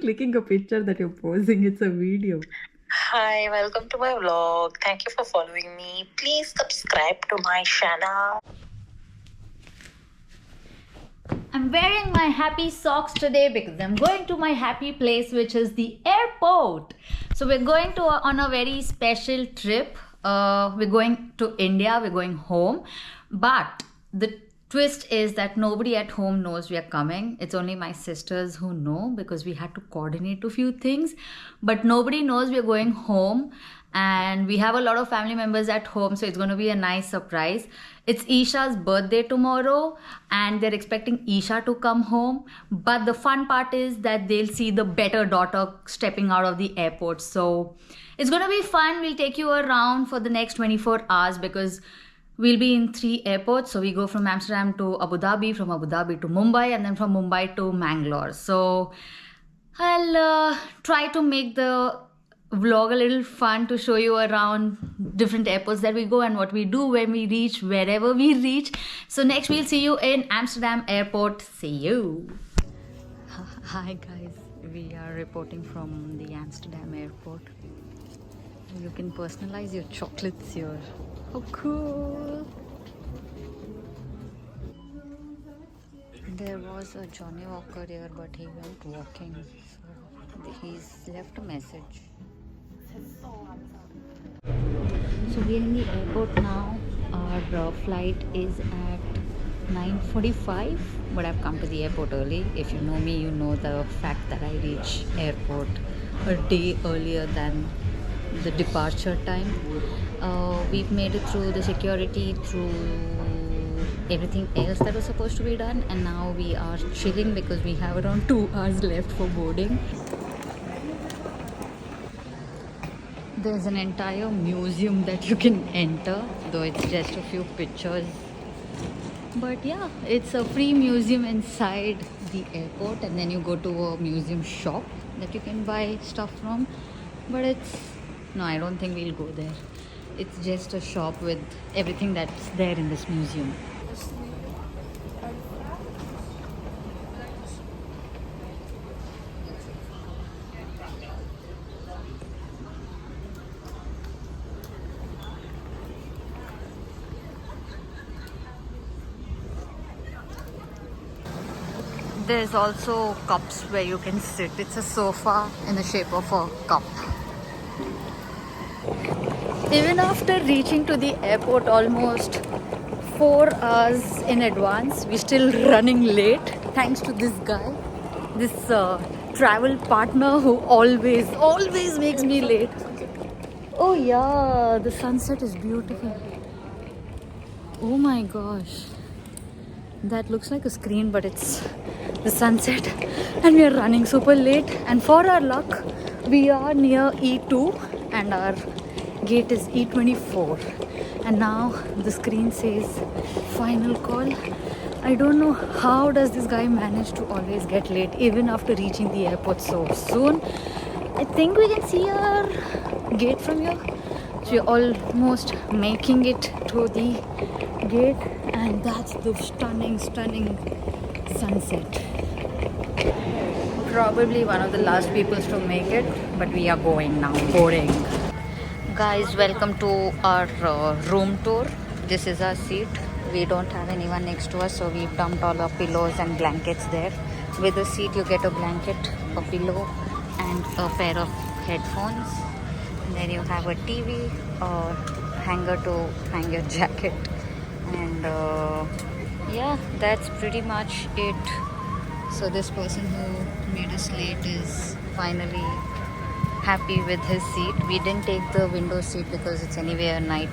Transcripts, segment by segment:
clicking a picture that you're posing? It's a video. Hi, welcome to my vlog. Thank you for following me. Please subscribe to my channel. I'm wearing my happy socks today because I'm going to my happy place, which is the airport. So we're going to on a very special trip. We're going to India. We're going home. But the twist is that nobody at home knows we are coming. It's only my sisters who know because we had to coordinate a few things. But nobody knows we're going home. And we have a lot of family members at home, so it's going to be a nice surprise. It's Isha's birthday tomorrow and they're expecting Isha to come home, but the fun part is that they'll see the better daughter stepping out of the airport. So it's going to be fun. We'll take you around for the next 24 hours because we'll be in 3 airports. So we go from Amsterdam to Abu Dhabi, from Abu Dhabi to Mumbai, and then from Mumbai to Mangalore. So I'll try to make the vlog a little fun to show you around different airports that we go and what we do when we reach wherever we reach. So next we'll see you in Amsterdam airport. See you. Hi guys, we are reporting from the Amsterdam airport. You can personalize your chocolates here. How cool. There was a Johnny Walker here, but he went walking, so he's left a message. So we're in the airport now. Our flight is at 9:45, but I've come to the airport early. If you know me, you know the fact that I reach airport a day earlier than the departure time. We've made it through the security, through everything else that was supposed to be done, and now we are chilling because we have around 2 hours left for boarding. There's an entire museum that you can enter, though it's just a few pictures. But yeah, it's a free museum inside the airport, and then you go to a museum shop that you can buy stuff from. But no, I don't think we'll go there. It's just a shop with everything that's there in this museum. There's also cups where you can sit. It's a sofa in the shape of a cup. Even after reaching to the airport almost 4 hours in advance, we're still running late thanks to this guy, this travel partner who always makes me late. Oh yeah, the sunset is beautiful. Oh my gosh. That looks like a screen, but it's the sunset, and we are running super late. And for our luck, we are near E2 and our gate is E24. And now the screen says final call. I don't know how does this guy manage to always get late even after reaching the airport so soon. I think we can see our gate from here. So we're almost making it to the gate, and that's the stunning sunset. Probably one of the last people to make it, but we are going now, boarding. Guys, welcome to our room tour. This is our seat. We don't have anyone next to us, so we've dumped all our pillows and blankets there. With the seat you get a blanket, a pillow and a pair of headphones. And then you have a TV, a hanger to hang your jacket, and yeah, that's pretty much it. So this person who made us late is finally happy with his seat. We didn't take the window seat because it's anyway a night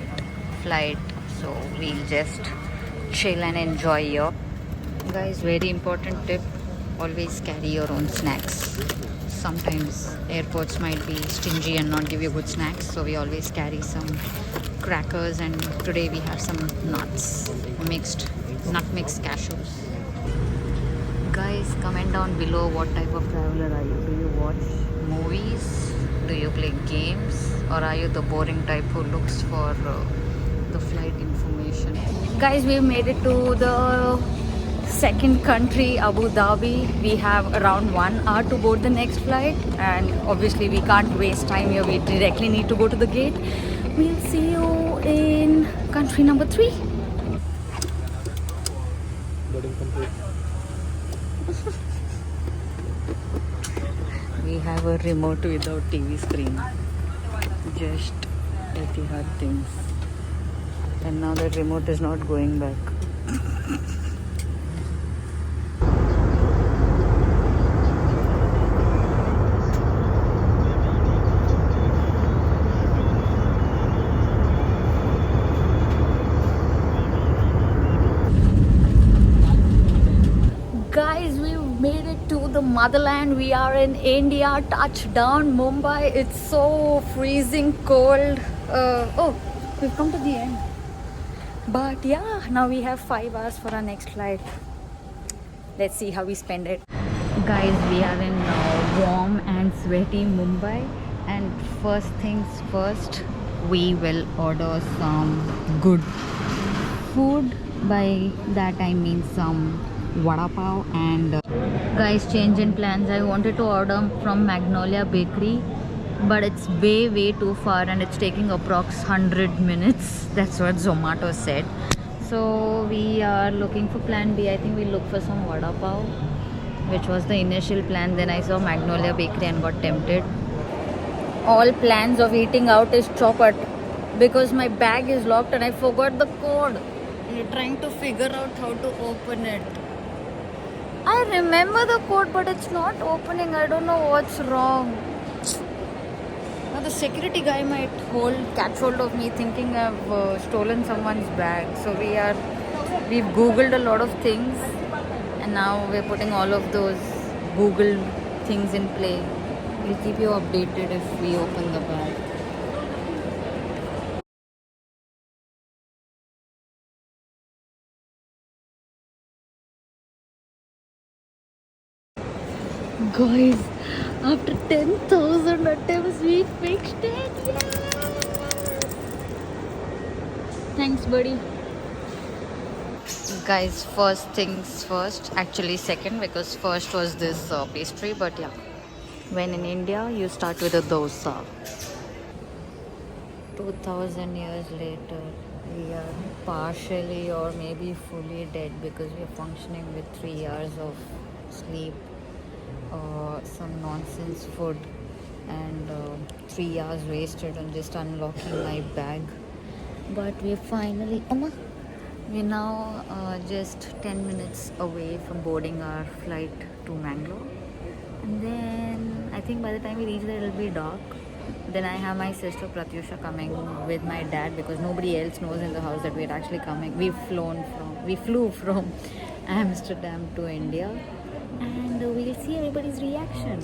flight, so we'll just chill and enjoy here. Guys, very important tip, always carry your own snacks. Sometimes airports might be stingy and not give you good snacks, so we always carry some crackers, and today we have some nuts, nut mixed cashews. Guys, comment down below what type of traveler are you. Do you watch movies? Do you play games? Or are you the boring type who looks for the flight information? Guys, we've made it to the second country, Abu Dhabi. We have around 1 hour to board the next flight, and obviously we can't waste time here. We directly need to go to the gate. We'll see you in country number 3. Boarding complete. We have a remote without TV screen. Just Etihad things. And now the remote is not going back. Guys, we made it to the motherland. We are in India. Touchdown, Mumbai. It's so freezing cold. Oh, we've come to the end. But yeah, now we have 5 hours for our next flight. Let's see how we spend it. Guys, we are in warm and sweaty Mumbai. And first things first, we will order some good food. By that I mean some vada pav. And guys, change in plans. I wanted to order from Magnolia Bakery, but it's way too far and it's taking approx 100 minutes. That's what Zomato said. So we are looking for plan B. I think we look for some vada pav, which was the initial plan. Then I saw Magnolia Bakery and got tempted. All plans of eating out is chopped because my bag is locked and I forgot the code. We're trying to figure out how to open it. I remember the code, but it's not opening. I don't know what's wrong. Now the security guy might catch hold of me thinking I've stolen someone's bag. So we've googled a lot of things, and now we're putting all of those Google things in play. We'll keep you updated if we open the bag. Guys, after 10,000 attempts, we fixed it. Yes! Thanks, buddy. Guys, first things first. Actually, second, because first was this pastry. But yeah, when in India, you start with a dosa. 2,000 years later, we are partially or maybe fully dead because we are functioning with 3 hours of sleep. Some nonsense food and 3 hours wasted on just unlocking my bag. But we're we're now just 10 minutes away from boarding our flight to Mangalore. And then I think by the time we reach there, it'll be dark. Then I have my sister Pratyusha coming with my dad because nobody else knows in the house that we're actually coming. We flew from Amsterdam to India. And we'll see everybody's reaction.